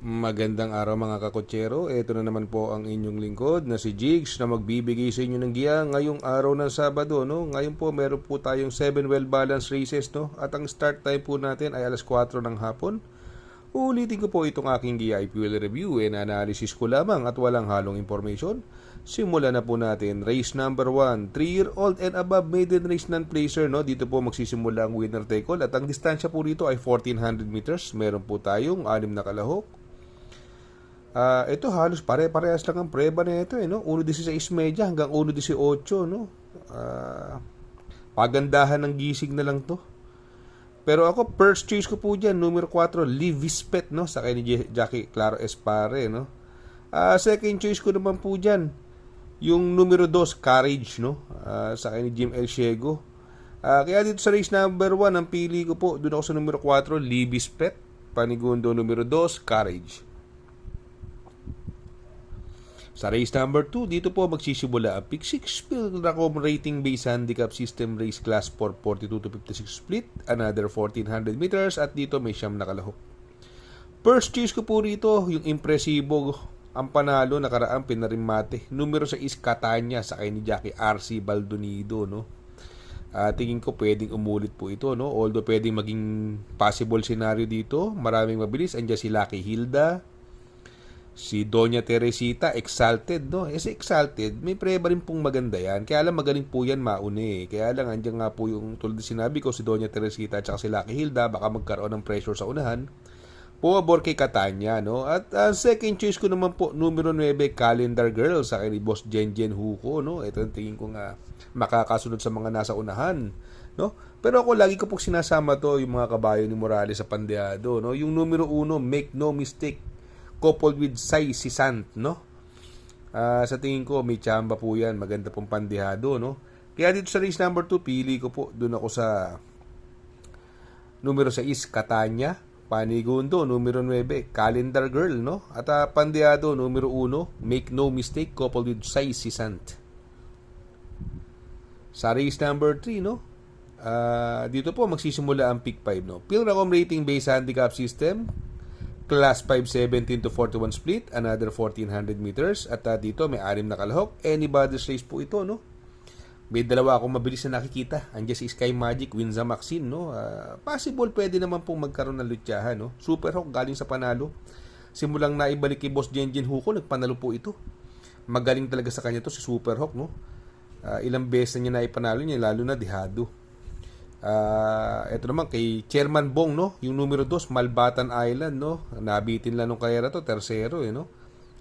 Magandang araw mga kakotsero, ito na naman po ang inyong lingkod na si Jigs na magbibigay sa inyo ng giya ngayong araw ng Sabado. No? Ngayon po meron po tayong 7 well-balanced races, no? At ang start time po natin ay alas 4 ng hapon. Ulitin ko po itong aking giya ay fuel review and analysis ko lamang at walang halong information. Simulan na po natin. Race number 1, 3-year-old and above maiden race non-placer. No? Dito po magsisimula ang winner take all at ang distansya po dito ay 1400 meters. Meron po tayong 6 na kalahok. Ito halos pare-parehas lang ang preba na ito, no? 1.16 hanggang 1.18, no? Pagandahan ng gising na lang to. Pero ako, first choice ko po dyan, numero 4, Livispet, no? Sa kay ni Jackie Claro Espare, no? Second choice ko naman po dyan, yung numero 2, Courage, no? Sa kay ni Jim El Ciego. Kaya dito sa race number 1, ang pili ko po, doon ako sa numero 4, Livispet. Panigundo, numero 2, Courage. Sa race number 2, dito po magsisimula ang pick 6 Pilracom rating base handicap system race class for 42 to 56 split, another 1400 meters at dito may siyam na kalahok. First choice ko po rito, yung impresibo ang panalo nakaraang pinarimate. Numero 6 Catania sa kay ni Jackie RC Baldonido, no? Tingin ko pwedeng umulit po ito, no? Although pwedeng maging possible scenario dito, maraming mabilis. Andiyan si Lucky Hilda, si Doña Teresita, Exalted, no? Si Exalted, may preba rin pong maganda yan. Kaya lang magaling po yan mauni. Kaya lang, andyan nga po yung tulad sinabi ko, si Doña Teresita at saka si Lucky Hilda, baka magkaroon ng pressure sa unahan. Pumabor kay Catania, no? At second choice ko naman po, numero 9, Calendar Girl, sa akin ni Boss Jenjen Huko, no? Ito yung tingin ko nga makakasunod sa mga nasa unahan, no? Pero ako, lagi ko po sinasama to, yung mga kabayo ni Morales sa Pandeado, no? Yung numero 1, Make No Mistake, coupled with Sai Sisant, no? Sa tingin ko, may tsamba po yan. Maganda pong pandihado, no? Kaya dito sa race number 2, pili ko po. Doon ako sa numero 6, Catania. Panigundo, numero 9, Calendar Girl, no? At pandihado, numero 1, Make No Mistake, coupled with Sai Sisant. Sa race number 3, no? Dito po, magsisimula ang pick 5, no? Pilracom rating base handicap system, Class 5, 17 to 41 split, another 1400 meters. At dito may 6 na kalahok. Anybody's race po ito, no? May dalawa akong mabilis na nakikita. Andiyan si Sky Magic, Winza Maxine, no? Possible pwede naman pong magkaroon ng lutyahan, no? Super Hawk galing sa panalo. Simulang naibalik kay Boss Jenjen Huko, nagpanalo po ito. Magaling talaga sa kanya to si Super Hawk, no? Ilang beses na niya naipanalo niya, lalo na dihado. Ito naman kay Chairman Bong, no? Yung numero 2, Malbatan Island, no? Nabitin lang nung karera to, tersero, no?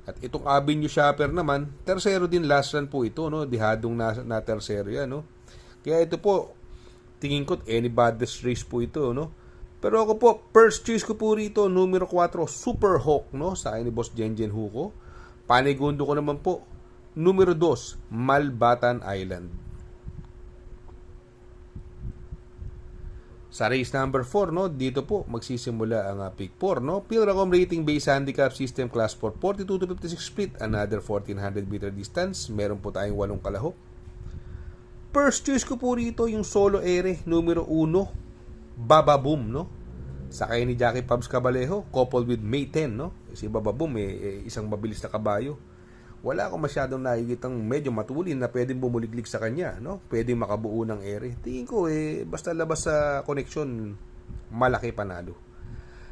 At itong Avenue Shopper naman, tersero din, last run po ito, no? Dihadong na tersero yan, no? Kaya ito po, tingin ko anybody's race po ito, no? Pero ako po, first choice ko po rito, numero 4, Super Hawk, no? Sa akin ni Boss Jenjen Huko. Panigundo ko naman po, numero 2, Malbatan Island. Sa race number 4, no, dito po magsisimula ang pick 4, no. Pilracom rating base handicap system class for 42 to 56 split, another 1400 meter distance. Meron po tayong 8 kalahok. First choice ko po rito yung solo ere, numero 1, Bababoom, no. Sa kay ni Jackie Pabs Cabalejo, coupled with May 10, no. Si Bababoom, isang mabilis na kabayo. Wala akong masyadong nakikitang medyo matulin na pwedeng bumuliglig sa kanya, no? Pwedeng makabuo ng ere. Tingin ko, basta labas sa connection, malaki panalo.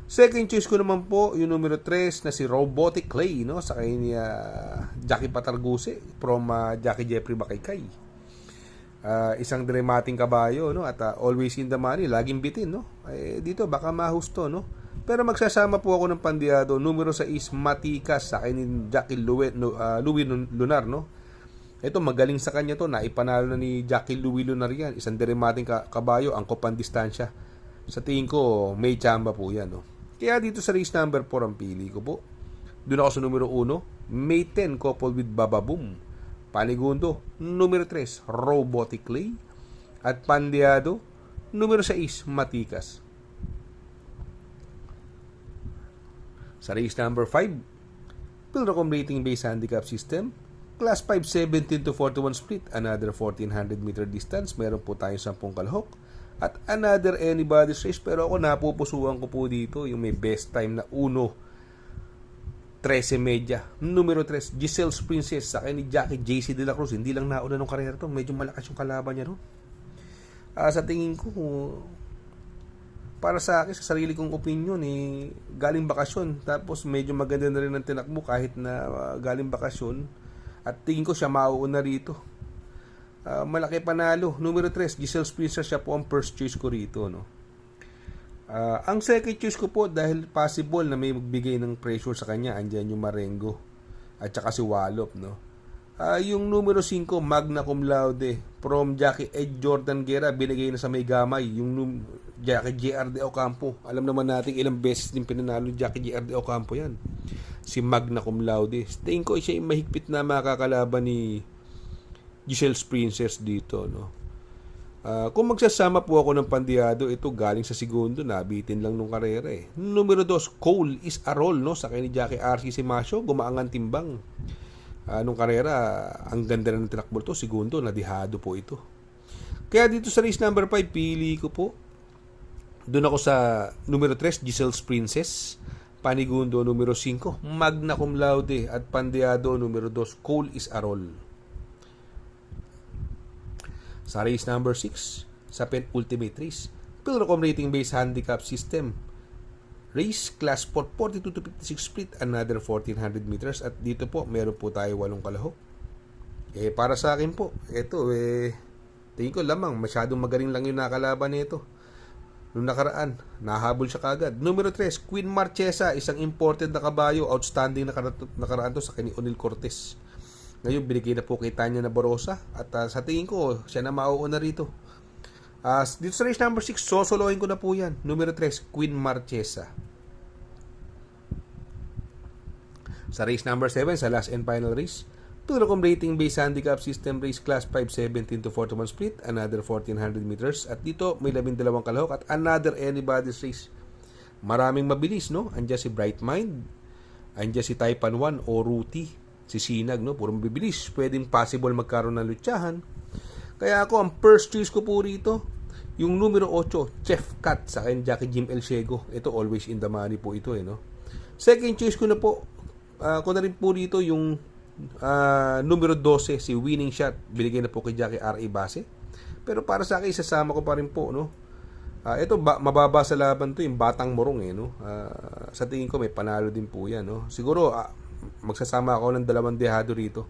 Second choice ko naman po, yung numero 3 na si Robotic Clay, no? Sa kay ni Jackie Patarguse from Jackie Jeffrey Bakaykay. Isang dramating kabayo, no? At always in the money, laging bitin, no? Dito, baka mahusto, no? Pero magsasama po ako ng pandiyado. Numero 6, Matikas sa akin ni Jackie Louis Lunar, no? Ito, magaling sa kanya to. Naipanalo na ni Jackie Louis Lunar yan. Isang derimating kabayo, angkop ang distansya. Sa tingin ko, may tsamba po yan, no? Kaya dito sa race number 4 ang pili ko po. Doon ako sa numero 1, May 10, coupled with Bababoom. Panigundo, numero 3, Robotic Clay. At pandiyado, numero 6, Matikas. Sa race number 5, Pilracom rating base handicap system, Class 5, 17 to 41 split, another 1400 meter distance. Meron po tayong 10 kalahok. At another anybody's race, pero ako napupusuan ko po dito yung may best time na 1, 13 media. Numero 3, Giselle's Princess sa ni Jackie JC De La Cruz. Hindi lang nauna nung karera to. Medyo malakas yung kalaban niya, no? Sa tingin ko, para sa akin, sa sarili kong opinion, galing bakasyon. Tapos medyo maganda na rin ang tinakbo kahit na galing bakasyon. At tingin ko siya mauuna rito. Malaki panalo. Numero 3, Giselle's Princess. Siya po ang first choice ko rito, no? Ang second choice ko po, dahil possible na may magbigay ng pressure sa kanya, andyan yung Marengo at saka si Wallop, no? Yung numero 5, Magna Cum Laude from Jackie Ed Jordan Guerra, binigay na sa may gamay yung Jackie JR de Ocampo. Alam naman natin ilang beses din pinanalo Jackie JR de Ocampo yan, si Magna Cum Laude. Tingin ko siya yung mahigpit na makakalaban ni Giselle's Princess dito, no? Kung magsasama po ako ng pandiado, ito galing sa segundo, nabitin lang nung karera eh. Numero 2, Cole is a roll, no? Sa kay ni Jackie RC Simasio, gumaangan timbang. Nung karera, ang ganda na ng tinakbo to, segundo, nadihado po ito. Kaya dito sa race number 5, pili ko po. Doon ako sa numero 3, Giselle's Princess. Panigundo, numero 5, Magna Cum Laude. At pandiado, numero 2, Cole is a roll. Sa race number 6, sa penultimate race, Pilrocom rating based handicap system. Race class 4, 42 to 56 split, another 1400 meters. At dito po, meron po tayo 8 kalahok. Para sa akin po, ito, tingin ko lamang, masyadong magaling lang yung nakalaban nito. Nung nakaraan, nahabol siya kagad. Numero 3, Queen Marchesa, isang imported na kabayo, outstanding nakaraan to sa kay Onil Cortez. Ngayon, binigay na po kay Tanya Nabarosa. At sa tingin ko, siya na mauuna rito. Dito sa race number 6, sosolohin ko na po yan. Numero 3, Queen Marchesa. Sa race number 7, sa last and final race, Pilrocom rating based handicap system race class 5, 17 to 41 split, another 1400 meters. At dito, may 12 kalahok at another anybody's race. Maraming mabilis, no? Andiyan si Bright Mind, andiyan si Taipan 1 o Ruti. Si Sinag, no? Puro mabibilis. Pwedeng possible magkaroon ng lutsahan. Kaya ako, ang first choice ko po rito, yung numero 8, Chef Cat sa akin, Jackie Jim El Ciego. Ito, always in the money po ito, no? Second choice ko na po, ko na rin po rito yung numero 12, si Winning Shot. Binigay na po kay Jackie R.A. Base. Pero para sa akin, isasama ko pa rin po, no? Ito, mababa sa laban to, yung Batang Morong, no? Sa tingin ko, may panalo din po yan, no? Siguro, magsasama ako ng 2 dehado rito.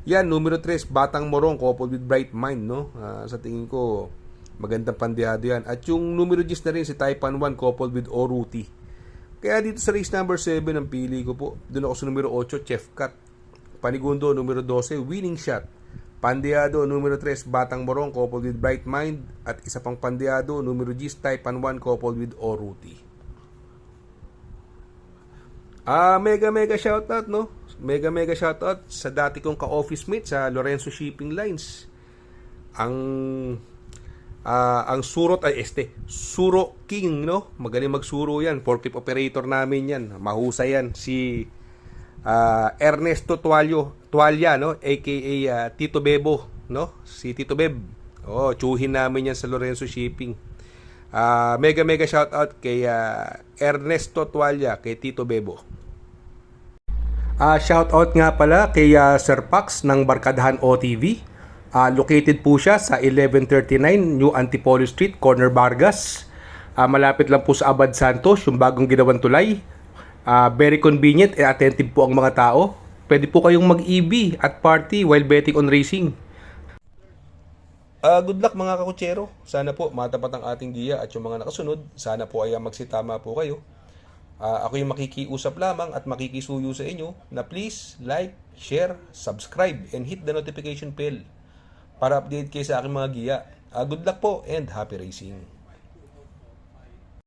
Yan, numero 3, Batang Morong, coupled with Bright Mind, no? Sa tingin ko, magandang pandehado yan. At yung numero 10 na rin, si Taipan 1, coupled with Oruti. Kaya dito sa race number 7, ang pili ko po, doon ako sa numero 8, Chef Cat. Panigundo, numero 12, Winning Shot. Pandeado, numero 3, Batang Morong, coupled with Bright Mind. At isa pang pandeado, numero 10, Taipan 1, coupled with Oruti. Mega shoutout, no? Mega shoutout sa dati kong ka-office mate sa Lorenzo Shipping Lines. Ang surot ay Suro King, no? Magaling magsuro yan. Forklift operator namin yan. Mahusay yan. Si Ernesto Tualya, no? AKA Tito Bebo, no? Si Tito Beb. Tsuhin namin yan sa Lorenzo Shipping. Mega shoutout kay Ernesto Tualya, kay Tito Bebo. Shoutout nga pala kay Sir Pax ng Barkadahan OTV. Located po siya sa 1139 New Antipolo Street, Corner Vargas. Malapit lang po sa Abad Santos, yung bagong ginawang tulay. Very convenient and attentive po ang mga tao. Pwede po kayong mag-EB at party while betting on racing. Good luck mga kakutsero. Sana po matapat ang ating giya at yung mga nakasunod. Sana po ay magsitama po kayo. Ako yung makikiusap lamang at makikisuyo sa inyo na please like, share, subscribe, and hit the notification bell para update kayo sa aking mga giya. Good luck po and happy racing!